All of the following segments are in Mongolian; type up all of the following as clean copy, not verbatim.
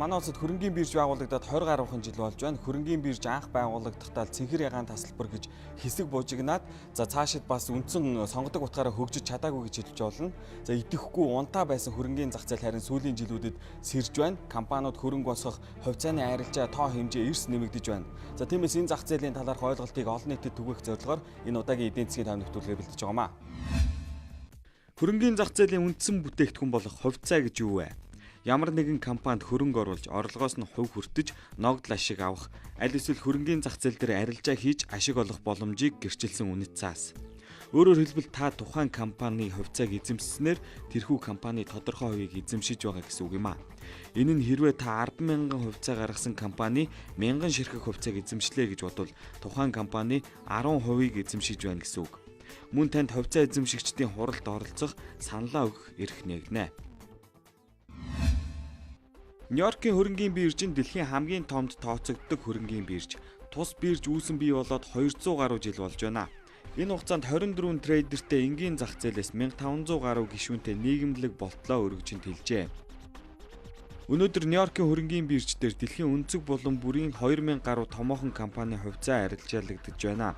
Манай улсад хөрөнгийн бирж байгуулагдаад 20 гаруй жил болж байна. Хөрөнгийн бирж анх байгуулагдахдаа цэнхэр ягаан тасалбар гэж хэсэг бужигнаад цаашид бас үндсэн сонгодог утгаараа хөгжиж чадаагүй гэж хэлж болно. Идэхгүй унтаа байсан хөрөнгийн зах зээл харин сүүлийн жилүүдэд сэрж байна. Компаниуд хөрөнгө босгох хувьцааны арилжаа тоо хэмжээ эрс нэмэгдэж байна. Тиймээс энэ зах зээлийн талаарх ойлголтыг олон нийтэд түгээх зорилгоор энэ удаагийн эдийн засгийн тав нэвтрүүлгээр бэлдэж байгаамаа. Хөрөнгийн зах зээлийн үндсэн бүтээгдэхүүн болох хувьцаа гэж юу вэ? Ямар нэгэн компанид хөрөнгө оруулж, орлогоос нь хувь хүртэж, ногдол ашиг авах, аль эсвэл хөрөнгийн зах зээл дээр арилжаа хийж ашиг олох боломжийг гэрчилсэн үнэт цаас. Өөрөөр хэлбэл та тухайн компанийн хувьцааг эзэмшснээр тэрхүү компани тодорхой хувийг эзэмшиж байгаа гэсэн үг юм а. Энэ нь хэрвээ та 10,000 хувьцаа гаргасан компани 1000 ширхэг хувьцааг эзэмшлээ гэж бодвол тухайн компани 10% эзэмшиж байна гэсэн үг. Мөн танд хувьцаа эзэмшигчдийн хуралд оролцох саналаа өгөх эрх нэгнэ. Нью-Йоркийн хөрөнгийн бирж нь дэлхийн хамгийн томд тооцогддог хөрөнгийн бирж. Тус бирж үүсэн бий болоод 200 гаруй жил болж байна. Энэ хугацаанд 24 трейдертэй энгийн зах зээлээс 1500 гаруй гишүүнтэй нийгэмлэг болтлоо өргөжөнд хэлжээ. Өнөөдөр Нью-Йоркийн хөрөнгийн бирж дээр дэлхийн өнцөг болон бүрийн 2000 гаруй томоохон компани хувьцаа арилжаалагдаж байна.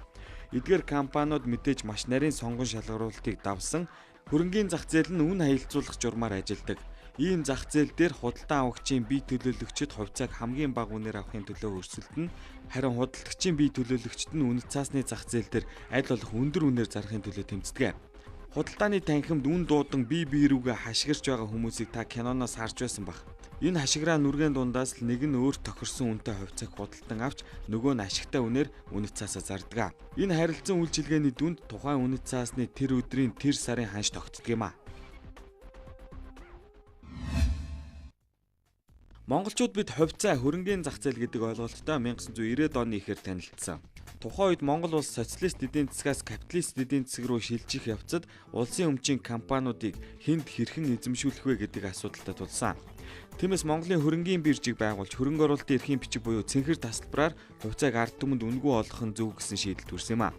Эдгээр компаниуд мэдээж маш нарийн сонгон шалгаруулалтыг давсан хөрөнгийн зах зээл нь үн хаялцуулах журмаар ажилладаг. Ийм зах зээл дээр худалдан авагчийн бие төлөөлөгчид хувьцааг хамгийн бага үнээр авахын төлөө өрсөлдөн, харин худалдагчийн бие төлөөлөгчид нь үнэт цаасны зах зээл дээр аль болох өндөр үнээр зарахын төлөө тэмцдэг. Худалдааны танхимд үн дуудан бие биерүүгээ хашгирч байгаа хүмүүсийг та киноноос харж байсан баг. Энэ хашгираа нүргэн дундаас л нэг нь өөр тохирсон үнэтэй хувьцааг худалдан авч нөгөө нь ашигтай үнээр үнэт цаасаа зардаг. Энэ харилцан үйлчилгээний дүнд тухайн үнэт цаасны тэр өдрийн тэр сарын ханш тогтдог юм а. Монголчууд бид хувьцаа хөрөнгийн зах зээл гэдэг ойлголттой 1990-ад оны ихэр танилцсан. Тухайн үед Монгол улс социалист эдийн засгаас капиталист эдийн засаг руу шилжих явцад улсын өмчийн компаниудыг хэнд хэрхэн эзэмшүүлэх вэ гэдэг асуудалтай тулсан. Тиймээс Монголын хөрөнгийн биржийг байгуулж хөрөнгө оруулалтын эрхийн бичиг буюу цэнхэр тасалбараар хувьцааг ард түмэнд үнэгүй олгох нь зөв гэсэн шийдэлд хүрсэн юм а.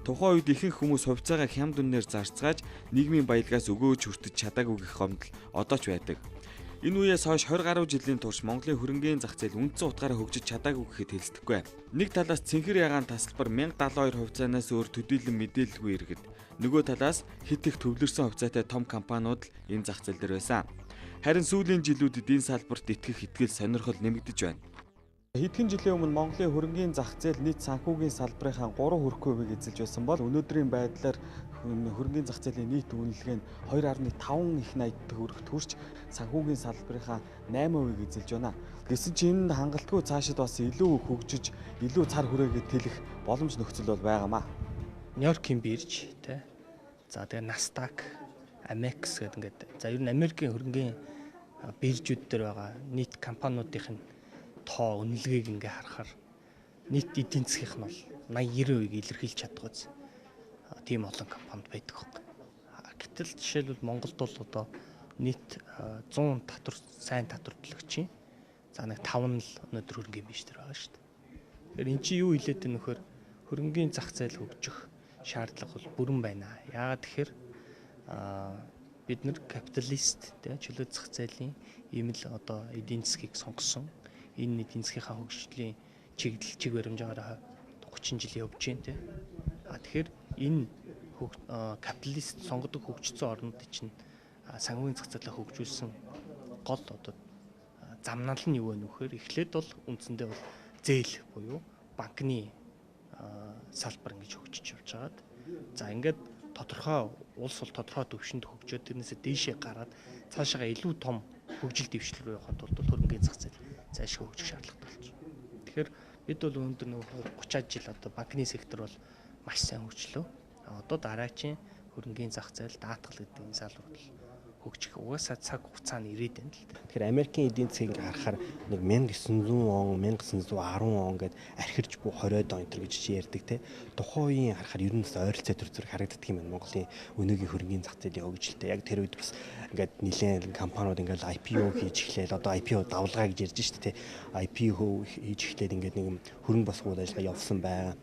Тухайн үед ихэнх хүмүүс хувьцаагаа хямд үнээр зарцгааж нийгмийн баялгаас өгөөж хүртэж чадаагүй гэх гомдол одоо ч байдаг. Энэ үеэс хойш 20 гаруй жилийн турш Монголын хөрөнгийн зах зээл үндсэн утгаараа хөгжиж чадаагүй гэхэд хэлцдэггүй. Нэг талаас цэнхэр ягаан тасалбар 1072 хувьцаанаас өөр төдийлөн мэдээлэлгүй иргэд, нөгөө талаас хит их төвлөрсөн хувьцаатай том компаниуд л энэ зах зээл дээр байсан. Харин сүүлийн жилүүдэд энэ салбарт итгэх итгэл сонирхол нэмэгдэж байна. Хэдхэн жилийн өмнө Монголын хөрөнгийн зах зээл нийт санхүүгийн салбарынхаа 3 хүрэхгүй эзэлж байсан бол өнөөдрийн байдлаар хөрөнгийн зах зээлийн нийт үнэлгээ нь 2.5 их 80 төгрөгт хүрч санхүүгийн салбарынхаа 8% эзэлж байна. Гэсэн чинь энэ хангалтгүй цаашид бас илүү хөгжиж, илүү цар хүрээгээ тэлэх боломж нөхцөл бол байгаамаа. Нью-Йоркийн бирж тий. За тэгээ Nasdaq, Amex гэдэг ингээд за ер нь Америкийн хөрөнгийн биржүүд дээр байгаа нийт компаниудын тоо үнэлгээг ингээ харахаар нийт эдийн засгийнх нь бол 80-90% илэрхийлж чаддаг үз. Тийм олон компанид байдаг хөөх. Гэтэл жишээлбэл Монголд бол одоо нийт 100 татвар сайн татварлагчийн за нэг 5 нь л өнөөдөр хөрөнгийн бирж дээр байгаа шүү дээ. Тэгэхээр эн чинь юу хэлээд байна вөхөр хөрөнгийн зах зээл хөгжих шаардлага бол бүрэн байна. Яагаад тэгэхээр бид нар капиталист тий чөлөө зах зээлийн ийм л одоо эдийн засгийг сонгосон. Энэ эдийн засгийнхаа хөгжлийн чиг баримжаагаар 30 жил явж байна тий. Тэгэхээр энэ капиталист сонгодог хөгжсөн орнууд чинь санхүүгийн зах зээлээ хөгжүүлсэн гол одоо замнал нь юу вэ нөхөр эхлээд бол үндсэндээ бол зээл буюу банкны салбар ингэж хөгжиж явж байгаад за ингээд тодорхой улс бол тодорхой төвшөнд хөгжөөд тэрнээсээ дээшээ гараад цаашаа илүү том хөгжил дэвшлэл рүү явахад бол хөрөнгийн зах зээл зайлшгүй хөгжих шаардлагатай болж байна. Тэгэхээр бид бол өнөөдөр нэг 30 жил одоо банкны сектор бол маш сайн хөгжлөө. Одоо дараагийн хөрөнгийн зах зээл даатгал гэдэг энэ салбар бол хөгжих угаасаа цаг хугацаа нь ирээд байна л да. Тэгэхээр Америкийн эдийн засгийг харахаар нэг 1900 он, 1910 он гэд архирч буй 20-од он гэж ярьдаг те. Тухайн үеийн харахаар ер нь бас ойролцоо төр зүрх харагддаг юм байна. Монголын өнөөгийн хөрөнгөний зах зээлийн хөгжилтэй. Яг тэр үед бас ингээд нэлээд компаниуд ингээд IPO хийж эхлээл одоо IPO давлгаа гэж ярьж штэ те. IPO хийж эхлээд ингээд нэг хөрөнгө босгох ажиллагаа явсан байгаа.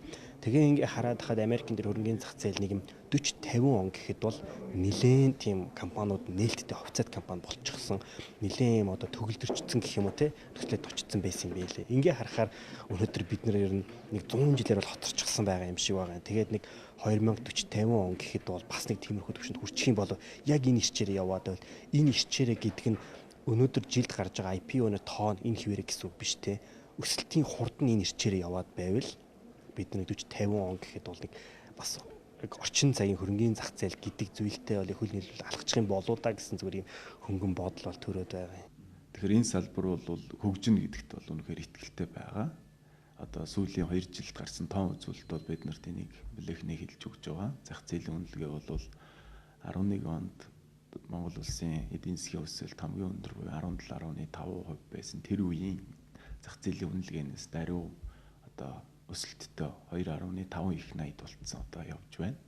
Тэгээ ингээ хараад хахад Америкийн тэр хөрөнгөний зах зээл нэг 40-50 он гэхэд бол нэлээд тийм компаниуд нээлттэй хувьцаат компани болчихсон. Нэлээд одоо төгөлдөрчсөн гэх юм уу те төслөд очсон байсан юм байлээ. Ингээ харахаар өнөөдөр бид нэр ер нь нэг 100 жилээр бол хоцорчихсан байгаа юм шиг байгаа. Тэгээд нэг 2040-50 он гэхэд бол бас нэг тиймэрхүү төвшөнд хүрчих юм болов яг энэ ирчээрээ яваад байвал энэ ирчээрээ гэдэг нь өнөөдөр жилд гарч байгаа IPO-ны тоо энэ хിവэрэ гэсэн үг биш те. Өсөлтийн хурд нь энэ ирчээрээ яваад байвал бид нэг 40-50 он гэхэд бол нэг бас орчин цагийн хөрөнгөний зах зээл гэдэг зүйлтэй бол хөл нийлүүл алхачих юм болоо да гэсэн зүгээр юм хөнгөн бодол бол төрөөд байгаа юм. Тэгэхээр энэ салбар бол хөгжинэ гэдэгт бол үнэхээр итгэлтэй байгаа. Одоо сүүлийн 2 жилд гарсан тоон үзүүлэлт бол бид нарт энийг бүлэхний хэлж өгч байгаа. Зах зээлийн үнэлгээ бол 11 онд Монгол улсын эдийн засгийн өсөлт хамгийн өндөр буюу 17.5% байсан. Тэр үеийн зах зээлийн үнэлгээнээс даруй одоо өсөлттэй 2.5 их 80 болцсон одоо явж байна.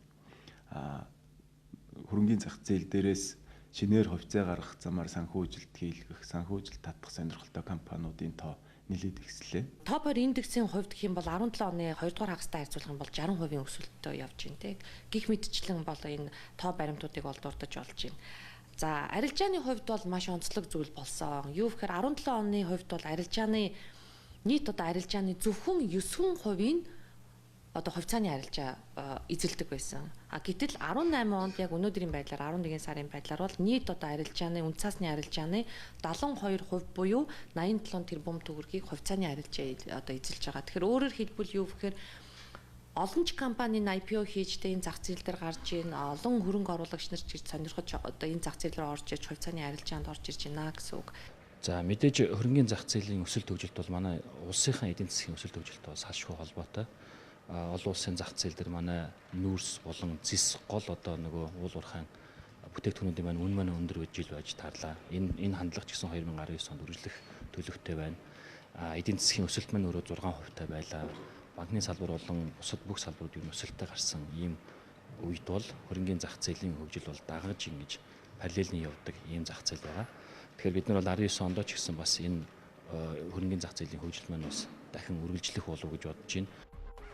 Хөрөнгөний зах зээл дээрээс шинээр хувьцаа гаргах замаар санхүүжилт хийлгэх, санхүүжилт татах сонирхолтой компаниудын тоо нэлээд ихслээ. Топ 20 индексийн хувьд гэх юм бол 17 оны 2 дугаар хагастай харьцуулах юм бол 60% өсөлттэй явж байна те. Гэх мэтчлэн бол энэ топ баримтуудыг ол дурдж болж байна. За арилжааны хувьд бол маш онцлог зүйл болсон. Юу гэхээр 17 оны хувьд бол арилжааны нийт одоо арилжааны зөвхөн 9% одоо хувьцааны арилжаа эзэлдэг байсан. Гэтэл 18 онд яг өнөөдрийн байдлаар 11 сарын байдлаар бол нийт одоо арилжааны үнцаасны арилжааны 72% буюу 87 тэрбум төгрөгийг хувьцааны арилжаа одоо эзэлж байгаа. Тэгэхээр өөрөөр хэлбэл юу гэхээр олон ч компанийн IPO хийжтэй энэ зах зээл дээр гарч ийн олон хөрөнгө оруулагч нар ч сонирхож одоо энэ зах зээл рүү орж ирж хувьцааны арилжаанд орж ирж байна гэсэн үг. За мэдээж хөрөнгөний зах зээлийн өсөлт хөгжилт бол манай улсынхаа эдийн засгийн өсөлт хөгжилттэй салшгүй холбоотой. Олон улсын зах зээл дээр манай нүүрс болон зис гол одоо нөгөө уул уурхайн бүтээгдэхүүнүүдийн маань үн маань өндөр жил байж таарлаа. Энэ хандлага ч гэсэн 2019 онд үргэлжлэх төлөвтэй байна. Эдийн засгийн өсөлт маань өөрөө 6% байлаа. Банкны салбар болон бусад бүх салбарууд юу өсөлттэй гарсан ийм үед бол хөрөнгөний зах зээлийн хөгжил бол дагаж ингэж параллельний явдаг ийм зах зээл байгаа. Тэгэхээр бид нар бол 19 онд ч гэсэн бас энэ хөрөнгөний зах зээлийн хөгжил маань бас дахин үргэлжлэх болов уу гэж бодож байна.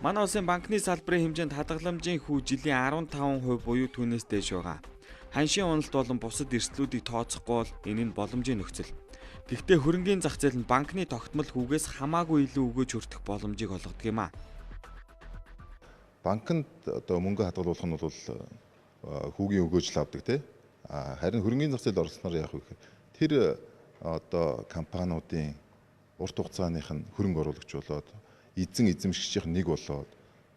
Манай улсын банкны салбарын хэмжээнд хадгаламжийн хүү жилийн 15% буюу түүнээс дээш байгаа. Ханшийн уналт болон бусад эрсдлүүдийг тооцохгүй бол энэ нь боломжийн нөхцөл. Гэхдээ хөрөнгөний зах зээл нь банкны тогтмол хүүгээс хамаагүй илүү өгөөж хүртэх боломжийг олгодог юм а. Банкнд одоо мөнгө хадгалуулах нь бол хүүгийн өгөөжл авдаг тий. Харин хөрөнгөний зах зээлд орсноор яах вэ гэхээр тэр одоо компаниудын урт хугацааных нь хөрөнгө оруулагч болоод эзэмшигчийн нэг болоод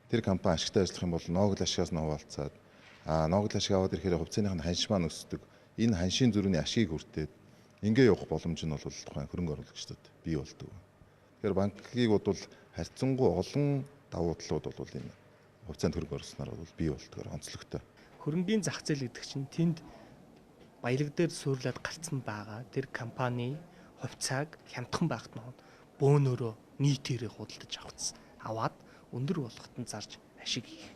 тэр компани ашигтай ажиллах юм бол ноогдол ашигаас нь хуваалцаад ноогдол ашиг аваад ирэхээр хувьцааных нь ханш маань өсдөг. Энэ ханшийн зүрхний ашгийг хүртээд ингээ явах боломж нь бол тухайн хөрөнгө оруулагчдад бий болдог. Тэгэхээр банкыг бодвол харьцангуй олон давуу талууд бол энэ хувьцаанд хөрөнгө оруулснаар бол бий болдог онцлогтой. Хөрөнгөний зах зээл гэдэг чинь тэнд баялаг дээр суурлаад гарцсан байгаа тэр компани хувьцааг хямдхан байхад нь бөөнөрөө нийтээрээ худалдаж аваад өндөр болгоход нь зарж ашиг хийх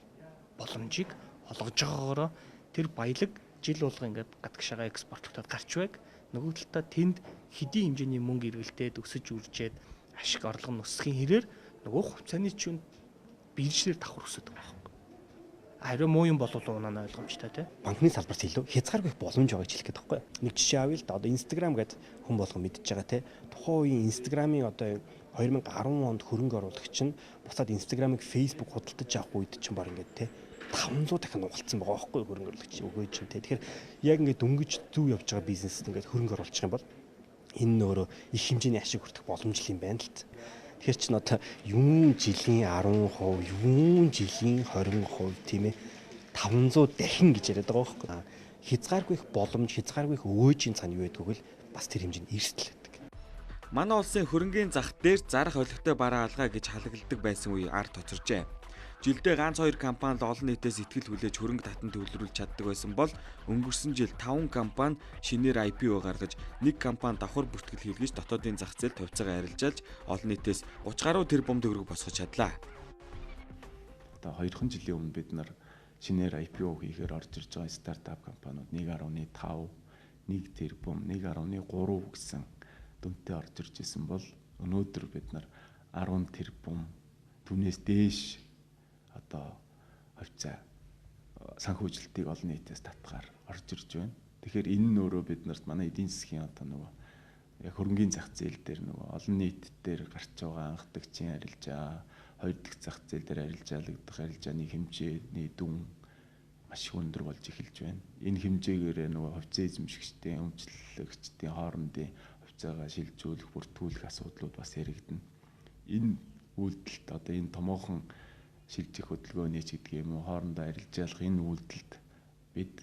боломжийг олгож байгаагаараа тэр баялаг жил болго ингээд гадагшаага экспортлогдоод гарч байг. Нөгөө талдаа тэнд хэдийн хэмжээний мөнгө эргэлдээд өсөж үржээд ашиг орлого нь өсөхийн хэрээр нөгөө хувьцааны чинь биржлэр давхар өсөд байгаа юм. Харин муу юм болов уу унаа ойлгомжтой тий. Банкны салбарт илүү хязгааргүй боломж байгааг хэлэх гээд байхгүй. Нэг жишээ авъя л да. Одоо Instagram гэдэг хүн болгон мэдж байгаа тий. Тухайн үеийн Instagram-ийн одоо 2010 онд хөрөнгө оруулагч нь буцаад Instagram-ыг Facebook худалдаж авах үед чинь баг ингээд тий 500 дахин угалцсан байгаа байхгүй хөрөнгө оруулагч өгөөж чинь тий. Тэгэхээр яг ингээд дөнгөж зүв явж байгаа бизнест ингээд хөрөнгө оруулах юм бол энэ нөөрэ их хэмжээний ашиг хүртэх боломж юм байна л та. Тэгэхээр чинь одоо юун жилийн 10%, юун жилийн 20% тийм ээ 500 дахин гэж яриад байгаа байхгүй. Хязгааргүй их боломж, хязгааргүй их өөжийн цаана юу байдг вэ? Бас тэр хэмжээнд эрсдэл байдаг. Манай улсын хөрөнгөний зах дээр зарах олигтой бараа алгаа гэж халагладаг байсан үе ард тоцоржээ. Жилдээ ганц 2 компани л олон нийтээс итгэл хүлээж хөрөнгө татан төвлөрүүлж чаддаг байсан бол өнгөрсөн жил 5 компани шинээр IPO гаргаж, нэг компани давхар бүртгэл хийлгэж дотоодын зах зээлд хувьцаагаа арилжаалж олон нийтээс 30 гаруй тэрбум төгрөг босгож чадлаа. Одоо 2 жилийн өмнө бид нар шинээр IPO хийхээр орж ирж байгаа стартап компаниуд 1.5, 1 тэрбум, 1.3 гэсэн дүнтэй орж ирж исэн бол өнөөдөр бид нар 10 тэрбум түүнээс дээш одоо хувьцаа санхүүжилтийг олон нийтээс татгаар орж ирж байна. Тэгэхээр энэ нь өөрөө биднэрт манай эдийн засгийн одоо нөгөө яг хөрөнгөний зах зээл дээр нөгөө олон нийт дээр гарч байгаа анх дэгчийн арилжаа, хоёр дахь зах зээл дээр арилжаалагдах арилжааны хэмжээний дүн маш их өндөр болж эхэлж байна. Энэ хэмжээгээр нөгөө хувьцаа эзэмшигчдийн, өмчлөгчдийн хоорондын хувьцаагаа шилжүүлэх, бүртгүүлэх асуудлууд бас яригдана. Энэ үйлдэлт одоо энэ томоохон шилжих хөдөлгөөний ч гэдэг юм уу хоорондоо арилжаалах энэ үйлдэлд бид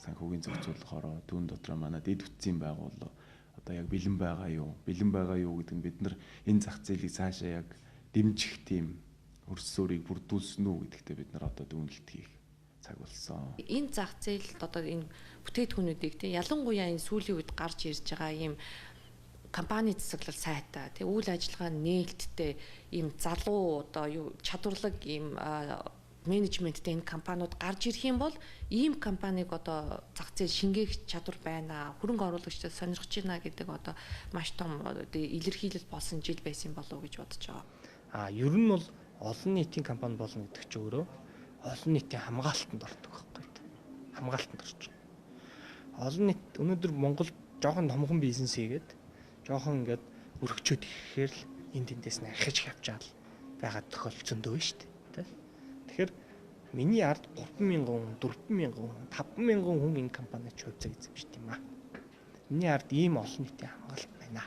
санхүүгийн зохицуулахаараа түүн дотроо манай дэд үтсийн байгууллага одоо яг бэлэн байгаа юу? Бэлэн байгаа юу гэдэг нь бид нар энэ зах зээлийг цаашаа яг дэмжих тийм хөрс суурийг бүрдүүлсэн үү гэдэгтээ бид нар одоо дүгнэлт хийх цаг болсон. Энэ зах зээлд одоо энэ бүтээгдэхүүнүүдийг тийм ялангуяа энэ сүүлийн үед гарч ирж байгаа ийм компани засаглал сайтай тийм үйл ажиллагаа нээлттэй ийм залуу одоо юу чадварлаг ийм менежменттэй энэ компаниуд гарч ирэх юм бол ийм компанийг одоо зах зээл шингээх чадвар байна. Хөрөнгө оруулагчдад сонирхож байна гэдэг одоо маш том илэрхийлэл болсон жил байсан болов уу гэж бодож байгаа. Ер нь бол олон нийтийн компани болно гэдэг чинь өөрөө олон нийтийн хамгаалтанд ордог байхгүй. Хамгаалтанд орж байгаа. Олон нийт өнөөдөр Монгол жоохон томхон бизнес хийгээд жоохон ингээд өргөчөөд ирэхээр л энд тэндээс нь архиж хавчаал байгаа тохиолдсон дөө шүү дээ. Тэгэхээр миний ард 3,000 хүн, 4,000 хүн, 5,000 хүн энэ компанид хувьцаа эзэмшдэг юм аа. Миний ард ийм олон нийтийн хамгаалалт байна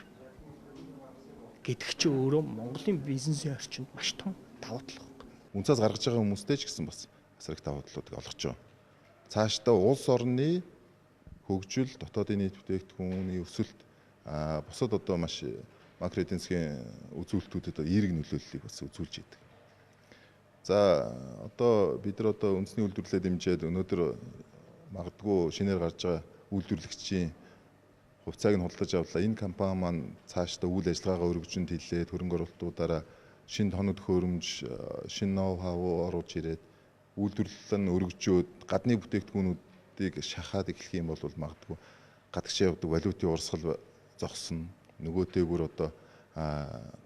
гэдэг чи өөрөө Монголын бизнесийн орчинд маш том давуу тал байна. Үнцээс гаргаж байгаа хүмүүстэй ч гэсэн бас их давуу талуудыг олгож байгаа. Цаашдаа улс орны хөгжил, дотоодын нийт бүтээгдэхүүний өсөлт бусад одоо маш макро эдийн засгийн үзүүлэлтүүдэд эерэг нөлөөллийг бас үзүүлж идэг. За одоо бид нар одоо үндэсний үйлдвэрлэлээ дэмжиж өнөөдөр магадгүй шинээр гарч байгаа үйлдвэрлэгчийн хувьцааг нь худалдаж авлаа. Энэ компани маань цаашдаа үйл ажиллагаагаа өргөжөнд хилээд хөрөнгө оруулалтуудаараа шинэ тоног төхөөрөмж, шинэ ноу-хау оруулж ирээд үйлдвэрлэл нь өргөжөөд гадны бүтээгдэхүүнүүдийг шахаад эхлэх юм бол магадгүй гадагшаа явдаг валютын урсгал зогсно. Нөгөө дээгүүр одоо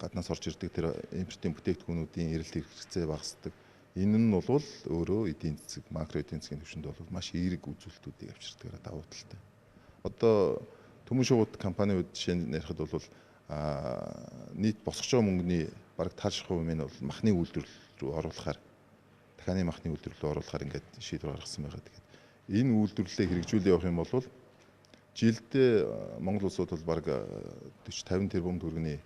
гаднаас орж ирдэг тэр импортын бүтээгдэхүүнүүдийн эрэлт хэрэгцээ багасдаг. Энэ нь бол өөрөө эдийн засаг, макро эдийн засгийн түвшинд бол маш эерэг үзүүлэлтүүдийг авчирдаг давуу талтай. Одоо төмөн шуугууд компаниуд жишээ нь ярихад бол нийт босгож байгаа мөнгөний бараг таалших хувь нь бол махны үйлдвэрлэл рүү оруулахаар дахианы махны үйлдвэрлэл рүү оруулахаар ингээд шийдвэр гаргасан байгаа. Тэгэхээр энэ үйлдвэрлэлээ хэрэгжүүлээ явах юм бол жилдээ Монгол улсууд бол бараг 40-50 тэрбум төгрөгийн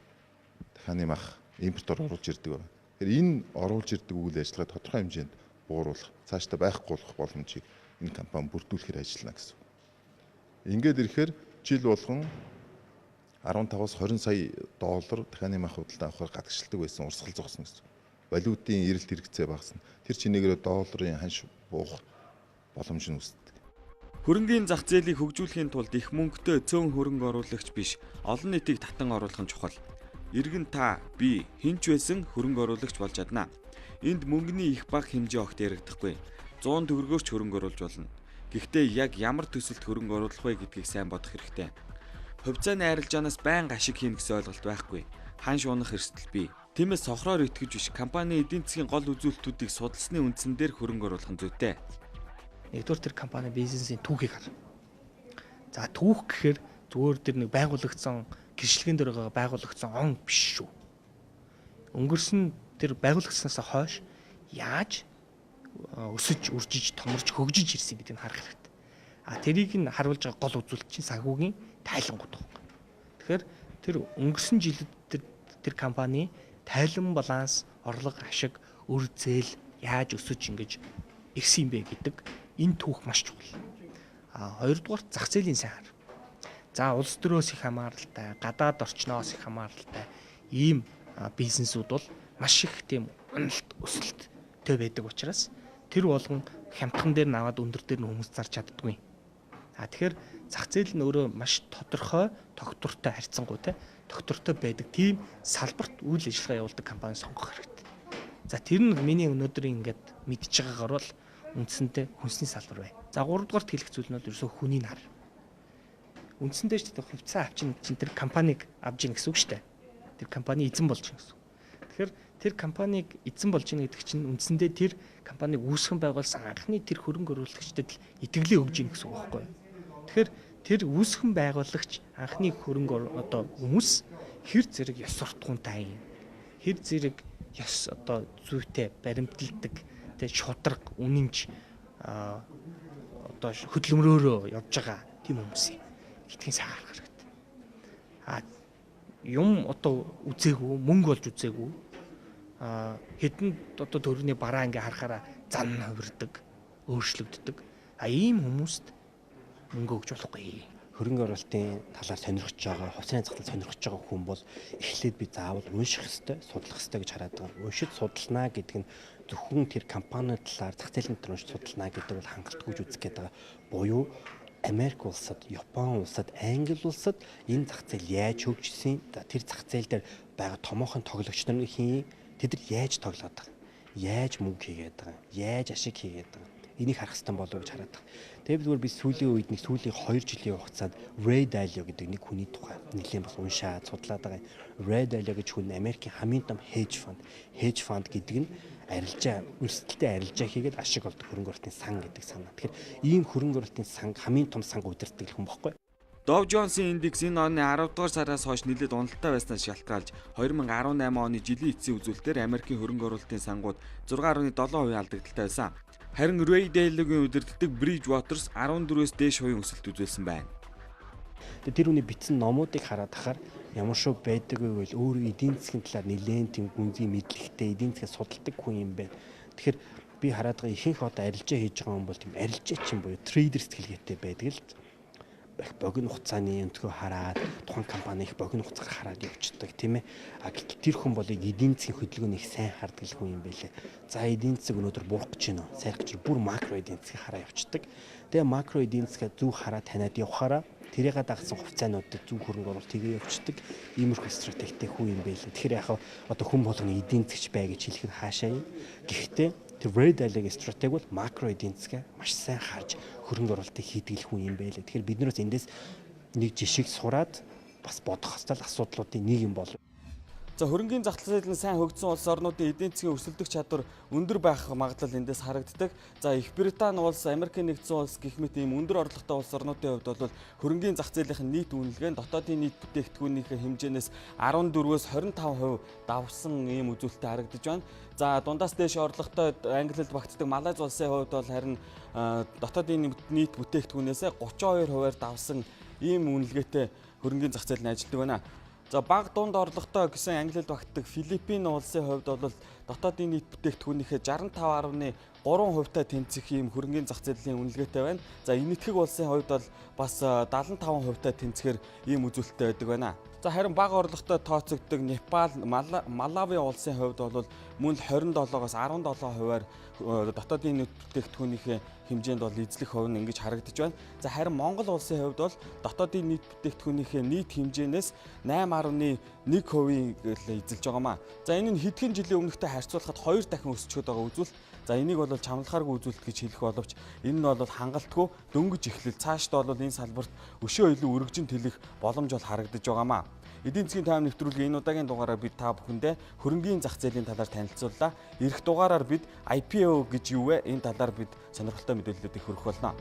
дахианы мах импортоор оруулж ирдэг байна. Тэгэхээр энэ оруулж ирдэг үйл ажиллагаа тодорхой хэмжээнд бууруулах, цаашдаа байхгүй болох боломжийг энэ компани бүрдүүлэхээр ажиллана гэсэн. Ингээд ирэхээр жил болгон 15-аас 20 сая доллар дахианы мах худалдаа авахар гадагшилдаг байсан урсгал зогсно гэсэн. Валютын эрэлт хэрэгцээ багасна. Тэр чинээгээр долларын ханш буух боломж нь үүсдэг. Хөрөнгөний зах зээлийг хөгжүүлэхийн тулд их мөнгөтэй цөөн хөрөнгө оруулагч биш, олон нийтийг татан оруулах нь чухал. Иргэн та, би хинч байсан хөрөнгө оруулагч болж чадна. Энд мөнгөний их бага хэмжээ огт яригдахгүй. 100 төгрөгөөрч хөрөнгө оруулж болно. Гэхдээ яг ямар төсөлд хөрөнгө оруулах вэ гэдгийг сайн бодох хэрэгтэй. Хувьцааны арилжаанаас байнга ашиг хийнэ гэсэн ойлголт байхгүй. Ханш унах эрсдэл бий. Тиймээс сохроор итгэж биш, компани эдийн засгийн гол үзүүлэлтүүдийг судалсны үндсэн дээр хөрөнгө оруулах нь зүйтэй. Нэгдүгээр тэр компани бизнесийн түүхийг хар. За түүх гэхээр зүгээр тэр нэг байгуулагдсан гэрчлэгэн дээр байгуулагдсан он биш шүү. Өнгөрсөн тэр байгуулагдсанаас хойш яаж өсөж, үржиж, томорж, хөгжиж ирсэн гэдгийг харах хэрэгтэй. Тэрийг нь харуулж байгаа гол үзүүлэлт чинь санхүүгийн тайлангууд байна. Тэгэхээр тэр өнгөрсөн жилд тэр компани тайлан баланс, орлого, ашиг, үр зээл яаж өсөж ингэж ирсэн юм бэ гэдэг энэ түүх маш чухал. Хоёрдугаар зах зээлийн сайн хар. За улс төрөөс их хамааралтай, гадаад орчноос их хамааралтай ийм бизнесүүд бол маш их тийм уналт өсөлт бүтээй байдаг учраас тэр болгон хямдхан дээр наваад өндөр дээр нь хүмүүс зарж чаддгүй. Тэгэхээр зах зээл нь өөрөө маш тодорхой, тогтвортой харьцангуйтай, тогтвортой байдаг тийм салбарт үйл ажиллагаа явуулдаг компани сонгох хэрэгтэй. За тэр нь миний өнөөдрийн ингээд мэдж байгаагаар бол үндсэндээ хүнсний салбар бай. За 3 дугаарт хэлэх зүйл нь бол ерөөсөө хүний нар. Үндсэндээ ч тэр хувьцаа авчин тэр компанийг авж ийн гэсэн үг шүү дээ. Тэр компани эзэн болж ийн гэсэн. Тэгэхээр тэр компанийг эзэн болж ийн гэдэг чинь үндсэндээ тэр компанийг үүсгэн байгуулсан анхны тэр хөрөнгө оруулагчдад л итгэлээ өгж ийн гэсэн үг байхгүй юу? Тэгэхээр тэр үүсгэн байгуулагч анхны хөрөнгө одоо хүмүүс хэр зэрэг ёс суртахуунтай юм. Хэр зэрэг ёс одоо зүйтэй баримталдаг тэг шудраг үнэнч одоо хөдөлмөрөөрөө явж байгаа тийм хүмүүс хитгэн сайн харах хэрэгтэй. Юм одоо үзээгүй, мөнгө болж үзээгүй. Хэдэн одоо төрөний бараа ингээ харахаараа зан хувирдаг, өөрчлөгддөг. Ийм хүмүүст мөнгө өгч болохгүй. Хөрөнгө оруулалтын талаар сонирхож байгаа, хувьцааны зах зээл сонирхож байгаа хүн бол эхлээд би заавал унших ёстой, судлах ёстой гэж хараад байгаа. Уншиж судалнаа гэдэг нь зөвхөн тэр компани талаар зах зээлийн талаар уншиж судалнаа гэдэг бол хангалтгүй гэж үзэх гээд байгаа. Буюу Америк улсад, Япон улсад, Англи улсад энэ зах зээл яаж хөгжсөн, тэр зах зээл дээр байгаа томоохон тоглогч нар хин тэд нар яаж тоглоод байгаа, яаж мөнгө хийгээд байгаа, яаж ашиг хийгээд байгаа. Энийг харах хэрэгтэй болов уу гэж хараад байгаа. Тэгээд зүгээр би сүүлийн үед сүүлийн 2 жилийн хугацаанд Ray Dalio гэдэг нэг хүний тухай нэлээд бас уншаад судлаад байгаа. Ray Dalio гэж хүн Америкийн хамгийн том hedge fund гэдэг нь арилжаа, өрсөлдөлтөд арилжаа хийгээд ашиг олдог хөрөнгө оруулалтын сан гэдэг санаа. Тэгэхээр ийм хөрөнгө оруулалтын сан хамгийн том сан удирддаг хүн баггүй. Dow Jones-ийн индекс энэ оны 10 дугаар сараас хойш нэлээд уналттай байснаас шалтгаалж 2018 оны жилийн эцсийн үзүүлэлтээр Америкийн хөрөнгө оруулалтын сангууд 6.7% алдагдaltaй байсан. Харин Ray Dalio-гийн удирддаг Bridgewater 14-өөс дээш хувийн өсөлт үзүүлсэн байна. Тэр үний бичсэн номуудыг хараад ахаар ямар шүү байдаг вэ гэвэл өөрөө эдийн засгийн талаар нэлээд тийм гүнзгий мэдлэгтэй, эдийн засгийг судалдаг хүн юм байна. Тэгэхээр би хараад байгаа ихэнх одоо арилжаа хийж байгаа хүн бол тийм арилжаач юм буюу трейдер сэтгэлгээтэй байдаг л их богино хугацааны өнцгөө хараад тухайн компани их богино хугацаар хараад явчихдаг тийм ээ. Тэр хүн бол эдийн засгийн хөдөлгөөнийг сайн хардаг хүн юм байлээ. За эдийн засаг өнөөдөр бурах гэж байна. Сайрах гэж бүр макро эдийн засгийг хараа явчихдаг. Тэгээ макро эдийн засгаа зөв хараа таниад явахаараа тэрийг дагсан хувьцаануудад зөв хөрөнгө оруулалт хийгээ явчихдаг. Иймэрхүү стратегтэй хүн юм байлээ. Тэгэхээр яг одоо хүн болгоны эдийн засгч бай гэж хэлэх нь хаашаа юм. Гэхдээ тэр Ray Dalio-гийн стратеги бол макро эдийн засгаа маш сайн харж хөрөнгө оруулалтыг хийдэг хүн юм байлээ. Тэгэхээр бид нараас эндээс нэг жишгийг сураад бас бодох хэвээр асуудлуудын нэг юм болов. За хөрөнгөний зах зээл нь сайн хөгжсөн улс орнуудын эдийн засгийн өрсөлдөх чадвар өндөр байх магадлал эндээс харагддаг. За Их Британи улс, Америкийн нэгдсэн улс гэх мэт ийм өндөр орлоготой улс орнуудын хувьд бол хөрөнгөний зах зээлийн нийт үнэлгээ нь дотоодын нийт бүтээгдэхүүнийхээ хэмжээнээс 14-өөс 25% давсан ийм үзүүлэлттэй харагдаж байна. За дундаас дээш орлоготой Англид багтдаг Малайз улсын хувьд бол харин дотоодын нийт бүтээгдэхүүнээс 32%-аар давсан ийм үнэлгээтэй хөрөнгөний зах зээл нь ажилладаг байна. За бага дунд орлоготой гэсэн Англид багтдаг Филиппин улсын хувьд бол дотоодын нийт бүтээгдэхүүнийхээ 65.3%-тай тэнцэх ийм хөрөнгөний зах зээлийн үнэлгээтэй байна. За энэтхэг улсын хувьд бол бас 75%-тай тэнцэхэр ийм үзүүлэлттэй байдаг байна. За харин бага орлоготой тооцогддог Непал, Малави улсын хувьд бол мөн 27-оос 17%-аар дотоодын нийт бүтээгдэхүүнийхээ хэмжээнд бол эзлэх хувь нь ингэж харагдаж байна. За харин Монгол улсын хувьд бол дотоодын нийт бүтээгдэхүүнийхээ нийт хэмжээнээс 8.1% эзэлж байгаамаа. За энэ нь хэдхэн жилийн өмнөхтэй харьцуулахад 2 дахин өсчихөд байгаа үзүүлэлт. За энийг бол чамлахааргүй үзүүлэлт гэж хэлэх боловч энэ нь бол хангалтгүй дөнгөж эхлэл цаашдаа бол энэ салбарт өшөө илүү өргөжин тэлэх боломж бол харагдаж байгаамаа. Эдийн засгийн тайван нэвтрүүлгийн энэ удаагийн дугаараар бид та бүхэндээ хөрөнгөний зах зээлийн талаар танилцууллаа. Ирэх дугаараар бид IPO гэж юу вэ? Энэ талаар бид сонирхолтой мэдээллүүдийг хүргэх болно.